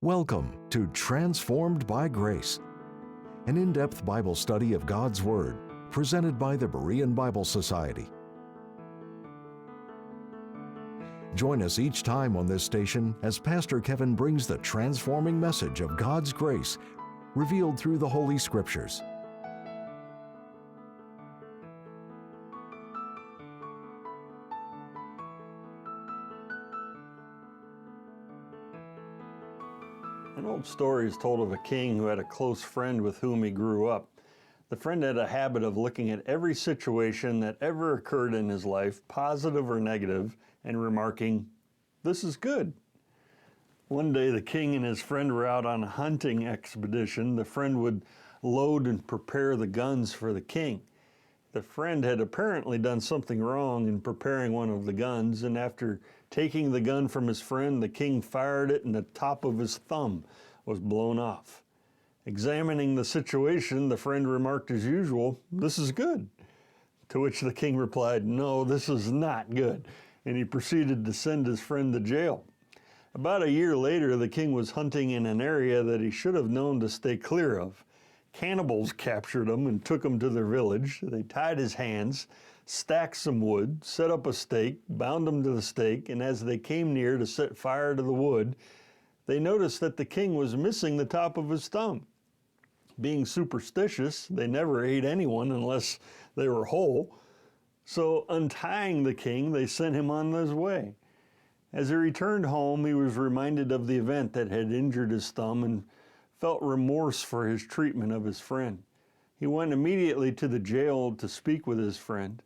Welcome to Transformed by Grace, an in-depth Bible study of God's Word, presented by the Berean Bible Society. Join us each time on this station as Pastor Kevin brings the transforming message of God's grace revealed through the Holy Scriptures. An old story is told of a king who had a close friend with whom he grew up. The friend had a habit of looking at every situation that ever occurred in his life, positive or negative, and remarking, "This is good." One day the king and his friend were out on a hunting expedition. The friend would load and prepare the guns for the king. The friend had apparently done something wrong in preparing one of the guns, and after taking the gun from his friend, the king fired it and the top of his thumb was blown off. Examining the situation, the friend remarked as usual, "This is good." To which the king replied, "No, this is not good," and he proceeded to send his friend to jail. About a year later, the king was hunting in an area that he should have known to stay clear of. Cannibals captured him and took him to their village. They tied his hands, stacked some wood, set up a stake, bound him to the stake, and as they came near to set fire to the wood, they noticed that the king was missing the top of his thumb. Being superstitious, they never ate anyone unless they were whole. So untying the king, they sent him on his way. As he returned home, he was reminded of the event that had injured his thumb and felt remorse for his treatment of his friend. He went immediately to the jail to speak with his friend.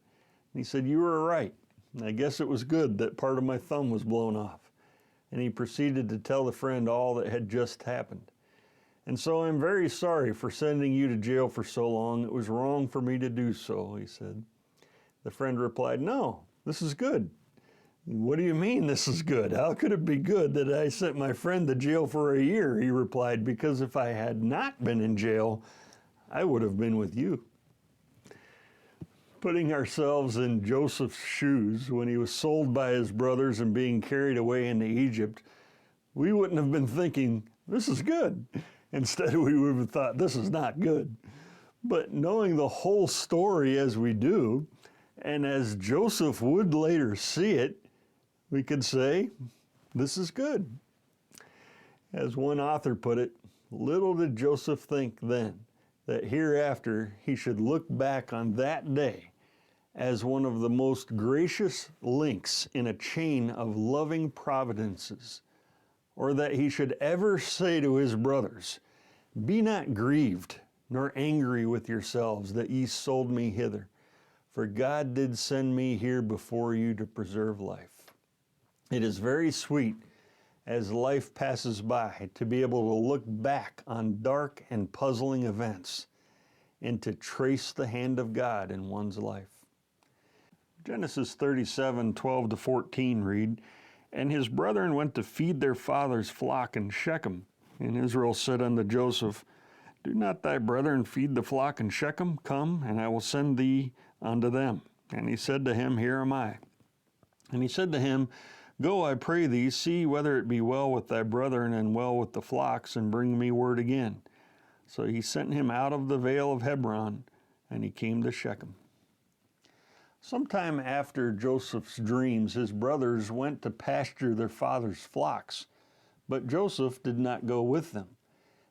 He said, "You were right. I guess it was good that part of my thumb was blown off." And he proceeded to tell the friend all that had just happened. "And so I'm very sorry for sending you to jail for so long. It was wrong for me to do so," he said. The friend replied, "No, this is good." "What do you mean this is good? How could it be good that I sent my friend to jail for a year?" He replied, "Because if I had not been in jail, I would have been with you." Putting ourselves in Joseph's shoes when he was sold by his brothers and being carried away into Egypt, we wouldn't have been thinking, "This is good." Instead, we would have thought, "This is not good." But knowing the whole story as we do, and as Joseph would later see it, we could say, "This is good." As one author put it, little did Joseph think then that hereafter he should look back on that day as one of the most gracious links in a chain of loving providences, or that he should ever say to his brothers, "Be not grieved, nor angry with yourselves that ye sold me hither, for God did send me here before you to preserve life." It is very sweet as life passes by to be able to look back on dark and puzzling events and to trace the hand of God in one's life. Genesis 37:12-14 read, "And his brethren went to feed their father's flock in Shechem. And Israel said unto Joseph, Do not thy brethren feed the flock in Shechem? Come, and I will send thee unto them. And he said to him, Here am I. And he said to him, Go, I pray thee, see whether it be well with thy brethren and well with the flocks, and bring me word again. So he sent him out of the vale of Hebron, and he came to Shechem." Sometime after Joseph's dreams, his brothers went to pasture their father's flocks, but Joseph did not go with them.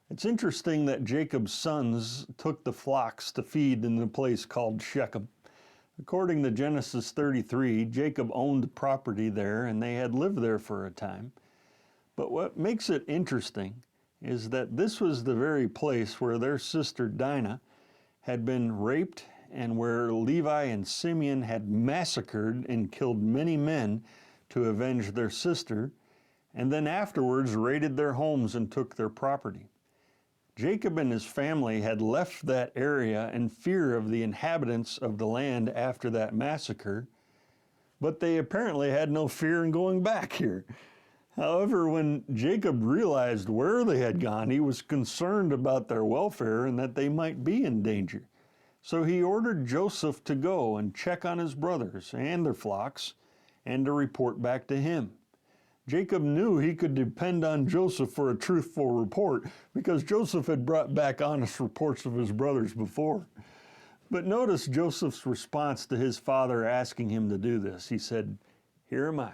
It's interesting that Jacob's sons took the flocks to feed in the place called Shechem. According to Genesis 33, Jacob owned property there and they had lived there for a time. But what makes it interesting is that this was the very place where their sister Dinah had been raped and where Levi and Simeon had massacred and killed many men to avenge their sister, and then afterwards raided their homes and took their property. Jacob and his family had left that area in fear of the inhabitants of the land after that massacre, but they apparently had no fear in going back here. However, when Jacob realized where they had gone, he was concerned about their welfare and that they might be in danger. So he ordered Joseph to go and check on his brothers and their flocks and to report back to him. Jacob knew he could depend on Joseph for a truthful report because Joseph had brought back honest reports of his brothers before. But notice Joseph's response to his father asking him to do this. He said, "Here am I."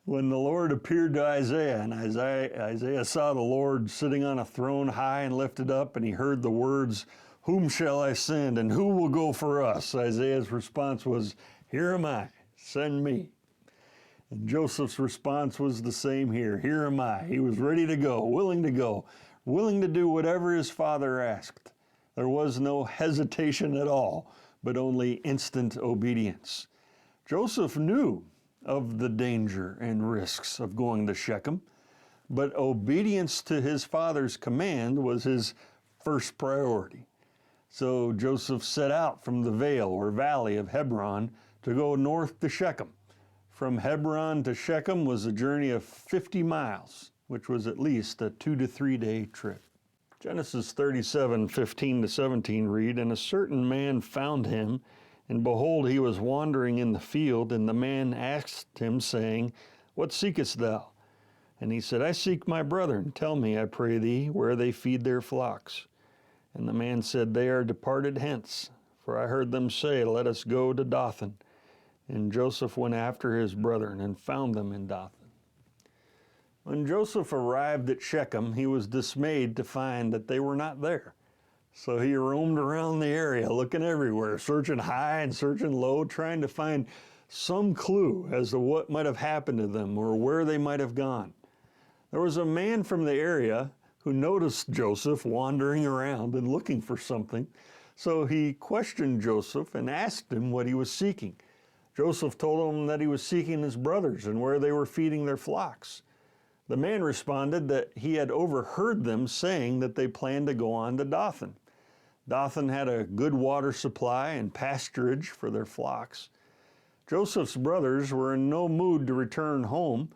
When the Lord appeared to Isaiah, and Isaiah saw the Lord sitting on a throne high and lifted up, and he heard the words, "Whom shall I send, and who will go for us?" Isaiah's response was, "Here am I, send me." And Joseph's response was the same here. "Here am I." He was ready to go, willing to do whatever his father asked. There was no hesitation at all, but only instant obedience. Joseph knew of the danger and risks of going to Shechem, but obedience to his father's command was his first priority. So Joseph set out from the vale or valley of Hebron to go north to Shechem. From Hebron to Shechem was a journey of 50 miles, which was at least a 2 to 3 day trip. Genesis 37:15-17 read, "And a certain man found him, and behold, he was wandering in the field, and the man asked him, saying, What seekest thou? And he said, I seek my brethren. Tell me, I pray thee, where they feed their flocks. And the man said, They are departed hence, for I heard them say, Let us go to Dothan. And Joseph went after his brethren and found them in Dothan." When Joseph arrived at Shechem, he was dismayed to find that they were not there. So he roamed around the area, looking everywhere, searching high and searching low, trying to find some clue as to what might have happened to them or where they might have gone. There was a man from the area who noticed Joseph wandering around and looking for something. So he questioned Joseph and asked him what he was seeking. Joseph told him that he was seeking his brothers and where they were feeding their flocks. The man responded that he had overheard them saying that they planned to go on to Dothan. Dothan had a good water supply and pasturage for their flocks. Joseph's brothers were in no mood to return home,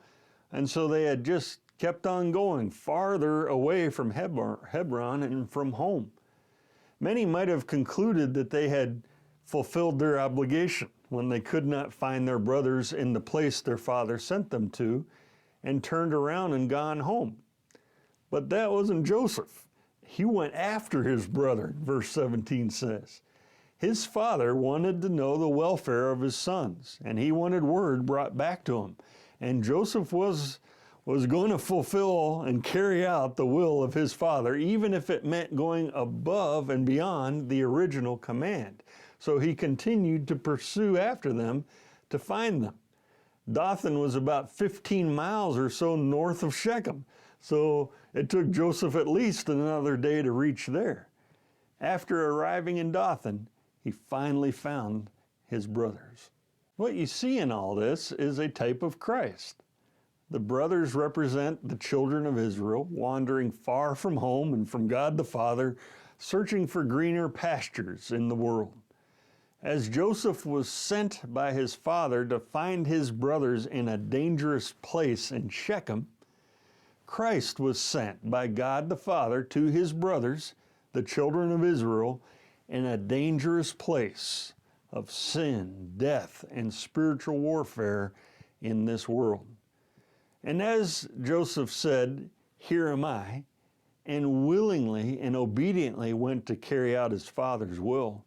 and so they had just kept on going farther away from Hebron and from home. Many might have concluded that they had fulfilled their obligation when they could not find their brothers in the place their father sent them to, and turned around and gone home. But that wasn't Joseph. He went after his brother, verse 17 says. His father wanted to know the welfare of his sons, and he wanted word brought back to him. And Joseph was going to fulfill and carry out the will of his father, even if it meant going above and beyond the original command. So he continued to pursue after them to find them. Dothan was about 15 miles or so north of Shechem, so it took Joseph at least another day to reach there. After arriving in Dothan, he finally found his brothers. What you see in all this is a type of Christ. The brothers represent the children of Israel, wandering far from home and from God the Father, searching for greener pastures in the world. As Joseph was sent by his father to find his brothers in a dangerous place in Shechem, Christ was sent by God the Father to his brothers, the children of Israel, in a dangerous place of sin, death, and spiritual warfare in this world. And as Joseph said, "Here am I," and willingly and obediently went to carry out his Father's will,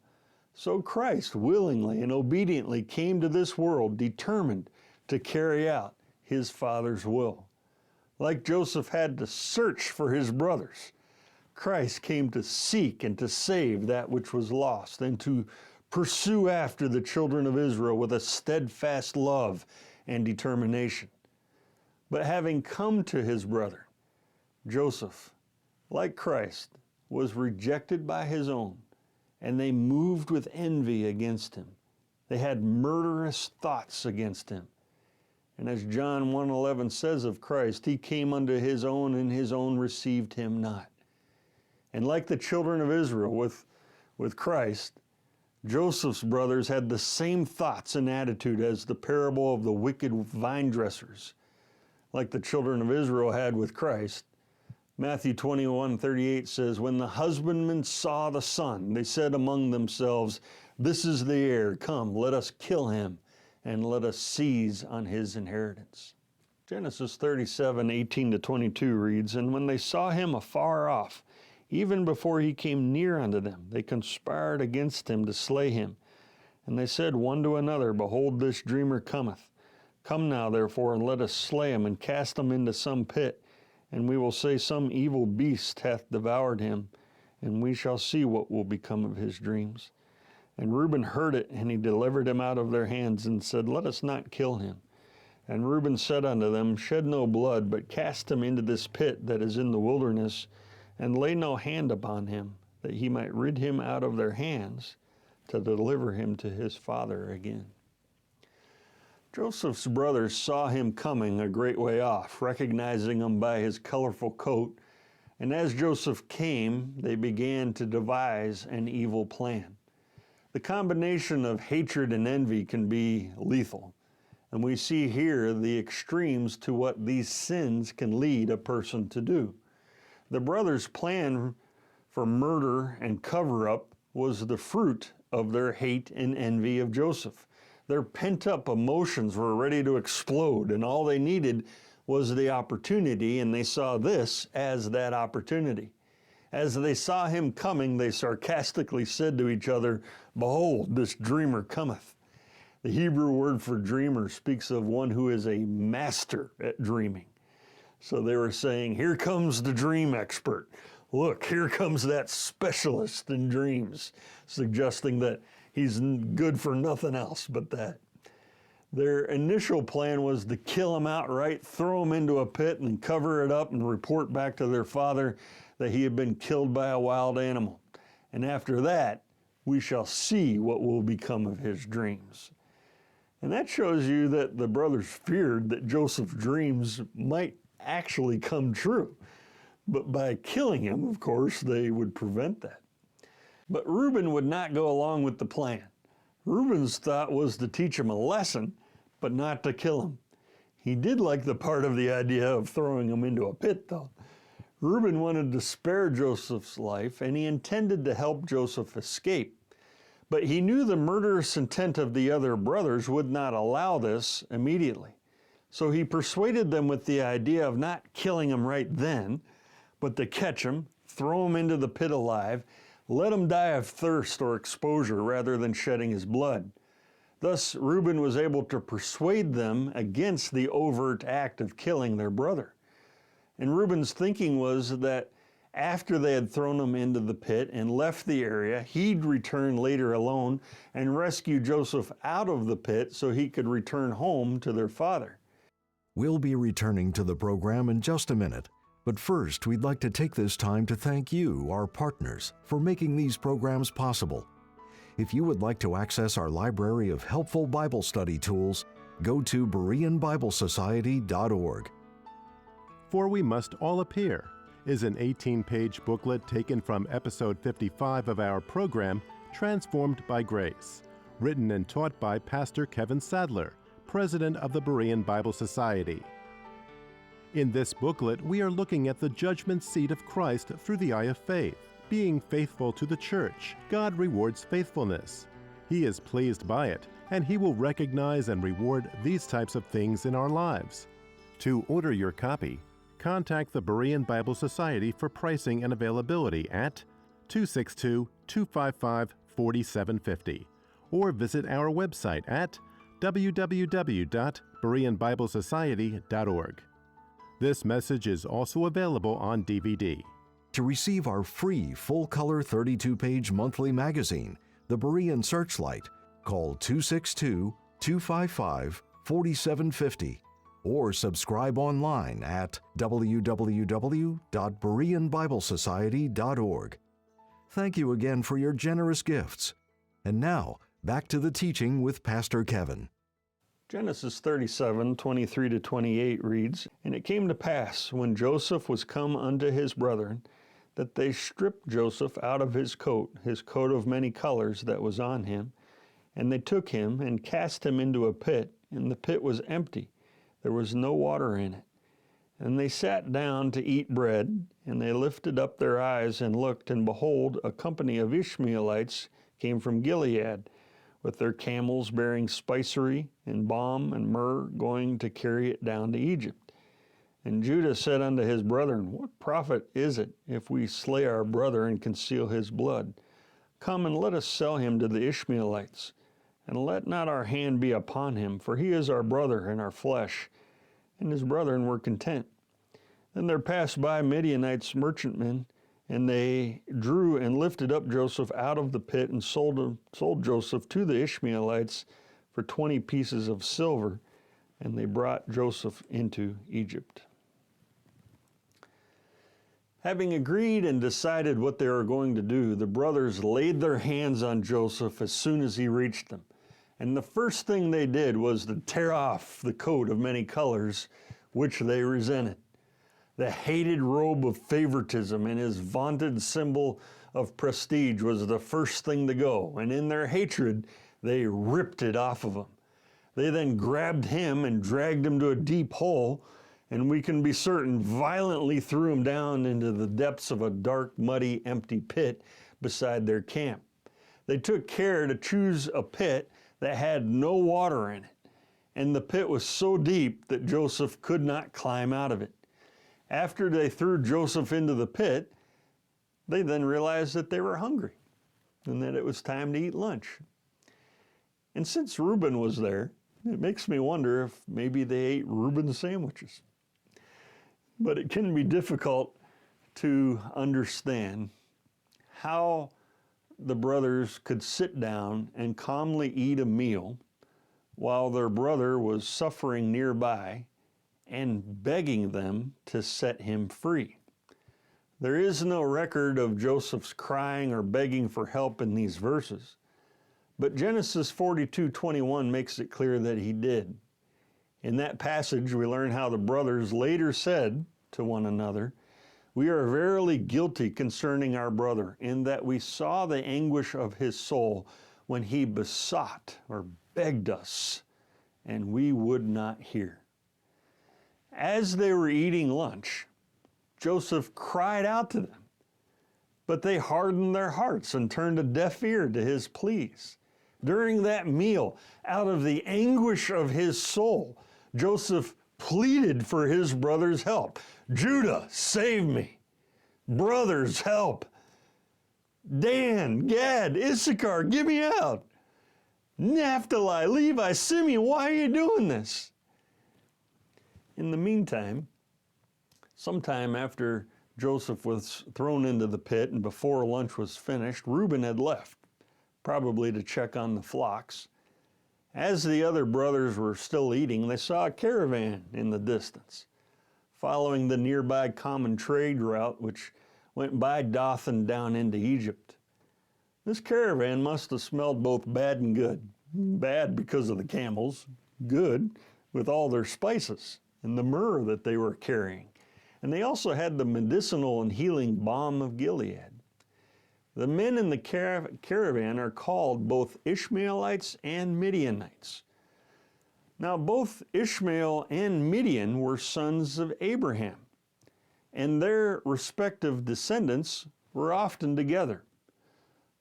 so Christ willingly and obediently came to this world determined to carry out his Father's will. Like Joseph had to search for his brothers, Christ came to seek and to save that which was lost and to pursue after the children of Israel with a steadfast love and determination. But having come to his brother, Joseph, like Christ, was rejected by his own, and they moved with envy against him. They had murderous thoughts against him. And as John 1:11 says of Christ, he came unto his own, and his own received him not. And like the children of Israel with Christ, Joseph's brothers had the same thoughts and attitude as the parable of the wicked vine dressers. Like the children of Israel had with Christ, Matthew 21:38 says, When the husbandmen saw the son, they said among themselves, This is the heir, come, let us kill him, and let us seize on his inheritance. Genesis 37:18-22 reads, "And when they saw him afar off, even before he came near unto them, they conspired against him to slay him. And they said one to another, Behold, this dreamer cometh. Come now, therefore, and let us slay him, and cast him into some pit, and we will say some evil beast hath devoured him, and we shall see what will become of his dreams. And Reuben heard it, and he delivered him out of their hands, and said, Let us not kill him. And Reuben said unto them, Shed no blood, but cast him into this pit that is in the wilderness, and lay no hand upon him, that he might rid him out of their hands, to deliver him to his father again." Joseph's brothers saw him coming a great way off, recognizing him by his colorful coat, and as Joseph came, they began to devise an evil plan. The combination of hatred and envy can be lethal, and we see here the extremes to what these sins can lead a person to do. The brothers' plan for murder and cover-up was the fruit of their hate and envy of Joseph. Their pent-up emotions were ready to explode, and all they needed was the opportunity, and they saw this as that opportunity. As they saw him coming, they sarcastically said to each other, "Behold, this dreamer cometh." The Hebrew word for dreamer speaks of one who is a master at dreaming. So they were saying, here comes the dream expert. Look, here comes that specialist in dreams, suggesting that he's good for nothing else but that. Their initial plan was to kill him outright, throw him into a pit and cover it up and report back to their father that he had been killed by a wild animal. And after that, we shall see what will become of his dreams. And that shows you that the brothers feared that Joseph's dreams might actually come true. But by killing him, of course, they would prevent that. But Reuben would not go along with the plan. Reuben's thought was to teach him a lesson, but not to kill him. He did like the part of the idea of throwing him into a pit, though. Reuben wanted to spare Joseph's life, and he intended to help Joseph escape. But he knew the murderous intent of the other brothers would not allow this immediately. So he persuaded them with the idea of not killing him right then, but to catch him, throw him into the pit alive, let him die of thirst or exposure rather than shedding his blood. Thus, Reuben was able to persuade them against the overt act of killing their brother. And Reuben's thinking was that after they had thrown him into the pit and left the area, he'd return later alone and rescue Joseph out of the pit so he could return home to their father. We'll be returning to the program in just a minute, but first we'd like to take this time to thank you, our partners, for making these programs possible. If you would like to access our library of helpful Bible study tools, go to BereanBibleSociety.org. For We Must All Appear is an 18-page booklet taken from episode 55 of our program, Transformed by Grace, written and taught by Pastor Kevin Sadler, president of the Berean Bible Society. In this booklet, we are looking at the judgment seat of Christ through the eye of faith. Being faithful to the church, God rewards faithfulness. He is pleased by it, and He will recognize and reward these types of things in our lives. To order your copy, contact the Berean Bible Society for pricing and availability at 262-255-4750 or visit our website at www.BereanBibleSociety.org. This message is also available on DVD. To receive our free full-color 32-page monthly magazine, The Berean Searchlight, call 262-255-4750 or subscribe online at www.BereanBibleSociety.org. Thank you again for your generous gifts. And now, back to the teaching with Pastor Kevin. Genesis 37:23-28 reads, And it came to pass, when Joseph was come unto his brethren, that they stripped Joseph out of his coat of many colors that was on him, and they took him and cast him into a pit, and the pit was empty. There was no water in it. And they sat down to eat bread, and they lifted up their eyes and looked, and behold, a company of Ishmaelites came from Gilead, with their camels bearing spicery and balm and myrrh, going to carry it down to Egypt. And Judah said unto his brethren, What profit is it if we slay our brother and conceal his blood? Come and let us sell him to the Ishmaelites, and let not our hand be upon him, for he is our brother and our flesh. And his brethren were content. Then there passed by Midianites merchantmen, and they drew and lifted up Joseph out of the pit and sold Joseph to the Ishmaelites for 20 pieces of silver, and they brought Joseph into Egypt. Having agreed and decided what they were going to do, the brothers laid their hands on Joseph as soon as he reached them. And the first thing they did was to tear off the coat of many colors, which they resented. The hated robe of favoritism and his vaunted symbol of prestige was the first thing to go, and in their hatred, they ripped it off of him. They then grabbed him and dragged him to a deep hole, and we can be certain violently threw him down into the depths of a dark, muddy, empty pit beside their camp. They took care to choose a pit that had no water in it, and the pit was so deep that Joseph could not climb out of it. After they threw Joseph into the pit, they then realized that they were hungry and that it was time to eat lunch. And since Reuben was there, it makes me wonder if maybe they ate Reuben sandwiches. But it can be difficult to understand how the brothers could sit down and calmly eat a meal while their brother was suffering nearby and begging them to set him free. There is no record of Joseph's crying or begging for help in these verses, but Genesis 42:21 makes it clear that he did. In that passage, we learn how the brothers later said to one another, We are verily guilty concerning our brother, in that we saw the anguish of his soul when he besought or begged us, and we would not hear. As they were eating lunch, Joseph cried out to them, but they hardened their hearts and turned a deaf ear to his pleas. During that meal, out of the anguish of his soul, Joseph pleaded for his brothers' help. Judah, save me. Brothers, help. Dan, Gad, Issachar, get me out. Naphtali, Levi, Simeon, why are you doing this? In the meantime, sometime after Joseph was thrown into the pit and before lunch was finished, Reuben had left, probably to check on the flocks. As the other brothers were still eating, they saw a caravan in the distance, following the nearby common trade route which went by Dothan down into Egypt. This caravan must have smelled both bad and good. Bad because of the camels, good with all their spices and the myrrh that they were carrying. And they also had the medicinal and healing balm of Gilead. The men in the caravan are called both Ishmaelites and Midianites. Now, both Ishmael and Midian were sons of Abraham, and their respective descendants were often together.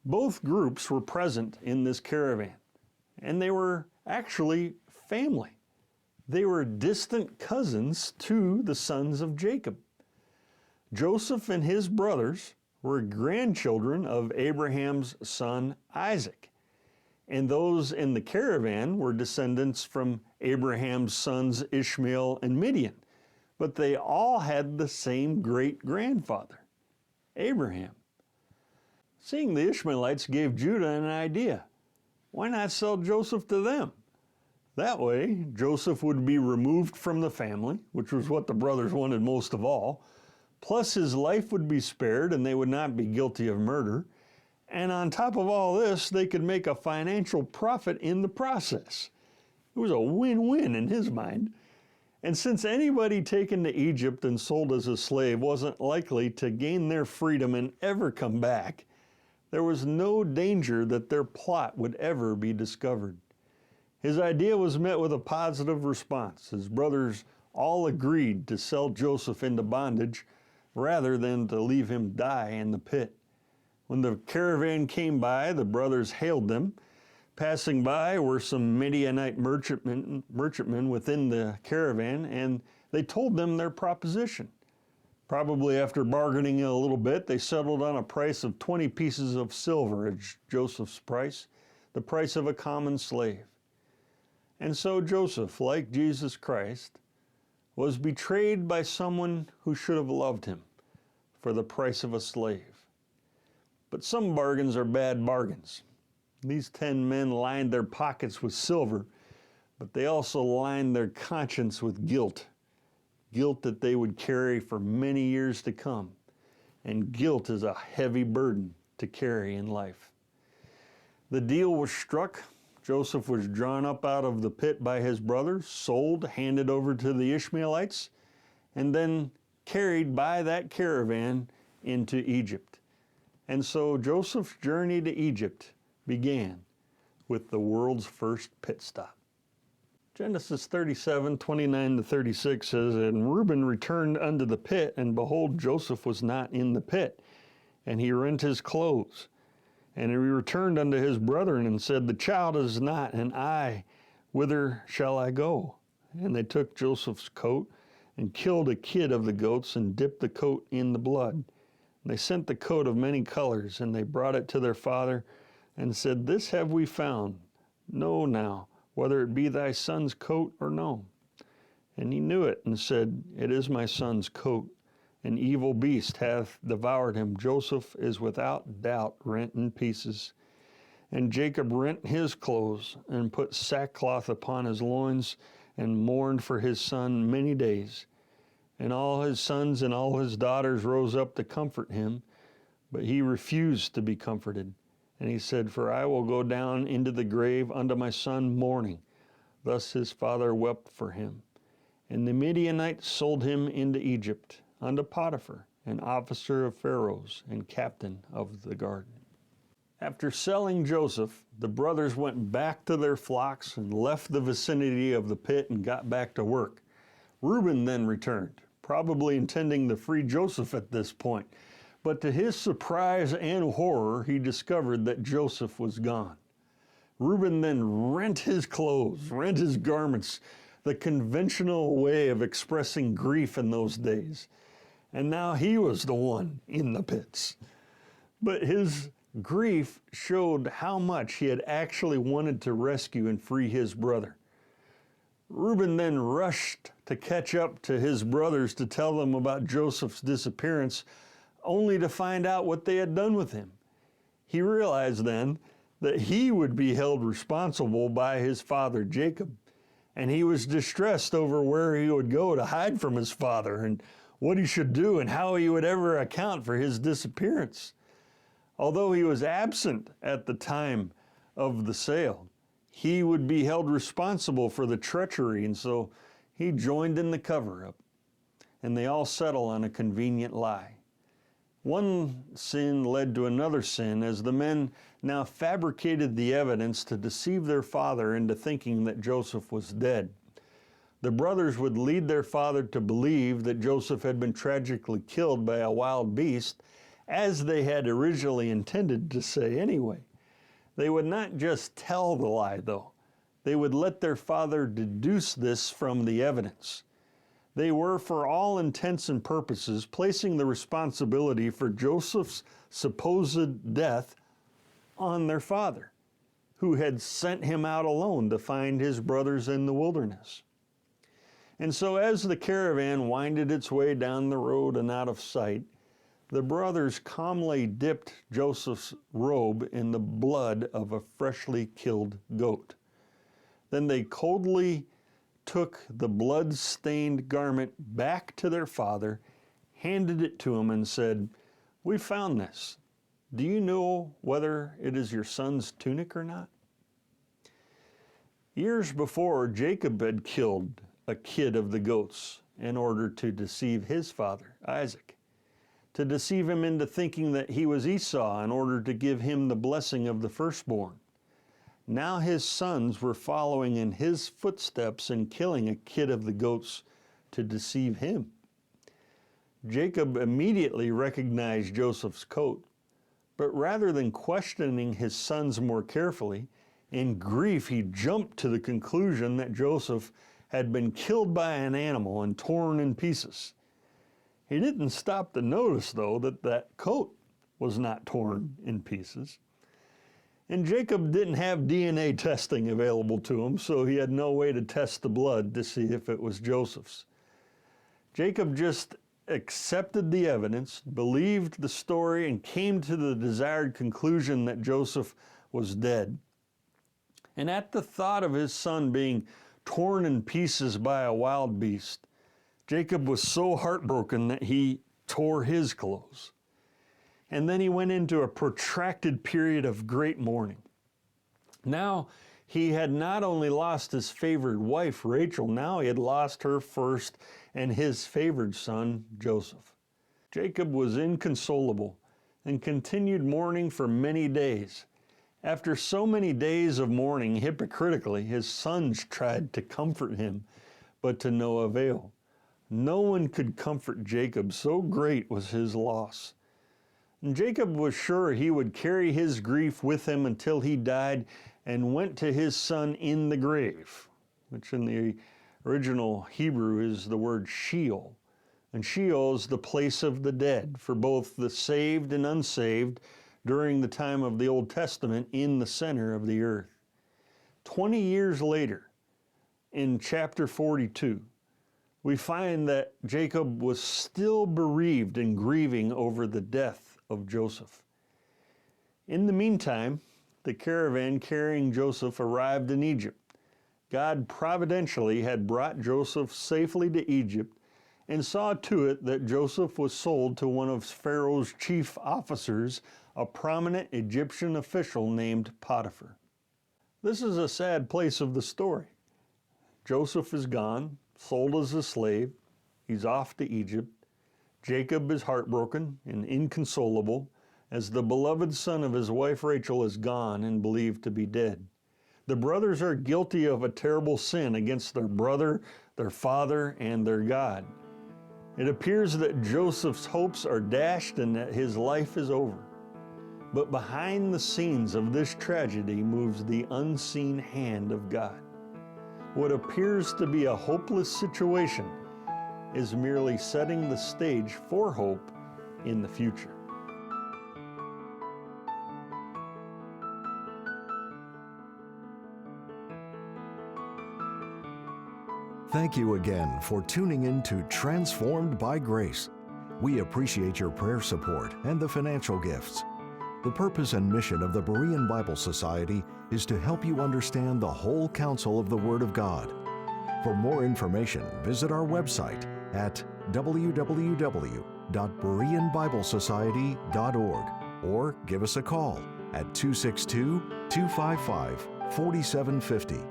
Both groups were present in this caravan, and they were actually family. They were distant cousins to the sons of Jacob. Joseph and his brothers were grandchildren of Abraham's son Isaac, and those in the caravan were descendants from Abraham's sons Ishmael and Midian, but they all had the same great-grandfather, Abraham. Seeing the Ishmaelites gave Judah an idea. Why not sell Joseph to them? That way, Joseph would be removed from the family, which was what the brothers wanted most of all, plus his life would be spared and they would not be guilty of murder. And on top of all this, they could make a financial profit in the process. It was a win-win in his mind. And since anybody taken to Egypt and sold as a slave wasn't likely to gain their freedom and ever come back, there was no danger that their plot would ever be discovered. His idea was met with a positive response. His brothers all agreed to sell Joseph into bondage rather than to leave him die in the pit. When the caravan came by, the brothers hailed them, Passing by were some Midianite merchantmen within the caravan, and they told them their proposition. Probably after bargaining a little bit, they settled on a price of 20 pieces of silver as Joseph's price, the price of a common slave. And so Joseph, like Jesus Christ, was betrayed by someone who should have loved him for the price of a slave. But some bargains are bad bargains. These 10 men lined their pockets with silver, but they also lined their conscience with guilt. Guilt that they would carry for many years to come. And guilt is a heavy burden to carry in life. The deal was struck. Joseph was drawn up out of the pit by his brothers, sold, handed over to the Ishmaelites, and then carried by that caravan into Egypt. And so Joseph's journey to Egypt began with the world's first pit stop. Genesis 37:29-36 says, "And Reuben returned unto the pit, and behold, Joseph was not in the pit. And he rent his clothes. And he returned unto his brethren, and said, The child is not, and I, whither shall I go? And they took Joseph's coat, and killed a kid of the goats, and dipped the coat in the blood. And they sent the coat of many colors, and they brought it to their father, and said, This have we found. Know now, whether it be thy son's coat or no. And he knew it, and said, It is my son's coat. An evil beast hath devoured him. Joseph is without doubt rent in pieces. And Jacob rent his clothes, and put sackcloth upon his loins, and mourned for his son many days. And all his sons and all his daughters rose up to comfort him, but he refused to be comforted. And he said, For I will go down into the grave unto my son mourning. Thus his father wept for him. And the Midianites sold him into Egypt, unto Potiphar, an officer of Pharaoh's, and captain of the guard." After selling Joseph, the brothers went back to their flocks and left the vicinity of the pit and got back to work. Reuben then returned, probably intending to free Joseph at this point. But to his surprise and horror, he discovered that Joseph was gone. Reuben then rent his clothes, rent his garments, the conventional way of expressing grief in those days. And now he was the one in the pits. But his grief showed how much he had actually wanted to rescue and free his brother. Reuben then rushed to catch up to his brothers to tell them about Joseph's disappearance, only to find out what they had done with him. He realized then that he would be held responsible by his father Jacob, and he was distressed over where he would go to hide from his father and what he should do and how he would ever account for his disappearance. Although he was absent at the time of the sale, he would be held responsible for the treachery, and so he joined in the cover-up, and they all settle on a convenient lie. One sin led to another sin as the men now fabricated the evidence to deceive their father into thinking that Joseph was dead. The brothers would lead their father to believe that Joseph had been tragically killed by a wild beast, as they had originally intended to say anyway. They would not just tell the lie, though. They would let their father deduce this from the evidence. They were, for all intents and purposes, placing the responsibility for Joseph's supposed death on their father, who had sent him out alone to find his brothers in the wilderness. And so as the caravan winded its way down the road and out of sight, the brothers calmly dipped Joseph's robe in the blood of a freshly killed goat. Then they coldly took the blood-stained garment back to their father, handed it to him, and said, "We found this. Do you know whether it is your son's tunic or not?" Years before, Jacob had killed a kid of the goats in order to deceive his father, Isaac, to deceive him into thinking that he was Esau in order to give him the blessing of the firstborn. Now his sons were following in his footsteps and killing a kid of the goats to deceive him. Jacob immediately recognized Joseph's coat, but rather than questioning his sons more carefully, In grief, he jumped to the conclusion that Joseph had been killed by an animal and torn in pieces. He didn't stop to notice, though, that that coat was not torn in pieces. And Jacob didn't have DNA testing available to him, so he had no way to test the blood to see if it was Joseph's. Jacob just accepted the evidence, believed the story, and came to the desired conclusion that Joseph was dead. And at the thought of his son being torn in pieces by a wild beast, Jacob was so heartbroken that he tore his clothes. And then he went into a protracted period of great mourning. Now he had not only lost his favored wife, Rachel, now he had lost her first and his favored son, Joseph. Jacob was inconsolable and continued mourning for many days. After so many days of mourning hypocritically, his sons tried to comfort him, but to no avail. No one could comfort Jacob, so great was his loss. And Jacob was sure he would carry his grief with him until he died and went to his son in the grave, which in the original Hebrew is the word Sheol. And Sheol is the place of the dead for both the saved and unsaved during the time of the Old Testament in the center of the earth. 20 years later, in chapter 42, we find that Jacob was still bereaved and grieving over the death of Joseph. In the meantime, the caravan carrying Joseph arrived in Egypt. God providentially had brought Joseph safely to Egypt and saw to it that Joseph was sold to one of Pharaoh's chief officers, a prominent Egyptian official named Potiphar. This is a sad place of the story. Joseph is gone, sold as a slave. He's off to Egypt. Jacob is heartbroken and inconsolable as the beloved son of his wife Rachel is gone and believed to be dead. The brothers are guilty of a terrible sin against their brother, their father, and their God. It appears that Joseph's hopes are dashed and that his life is over. But behind the scenes of this tragedy moves the unseen hand of God. What appears to be a hopeless situation is merely setting the stage for hope in the future. Thank you again for tuning in to Transformed by Grace. We appreciate your prayer support and the financial gifts. The purpose and mission of the Berean Bible Society is to help you understand the whole counsel of the Word of God. For more information, visit our website at www.bereanbiblesociety.org or give us a call at 262-255-4750.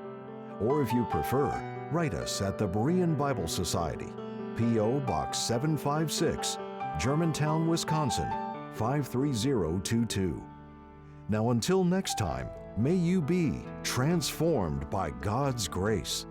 Or if you prefer, write us at the Berean Bible Society, P.O. Box 756, Germantown, Wisconsin, 53022. Now until next time, may you be transformed by God's grace.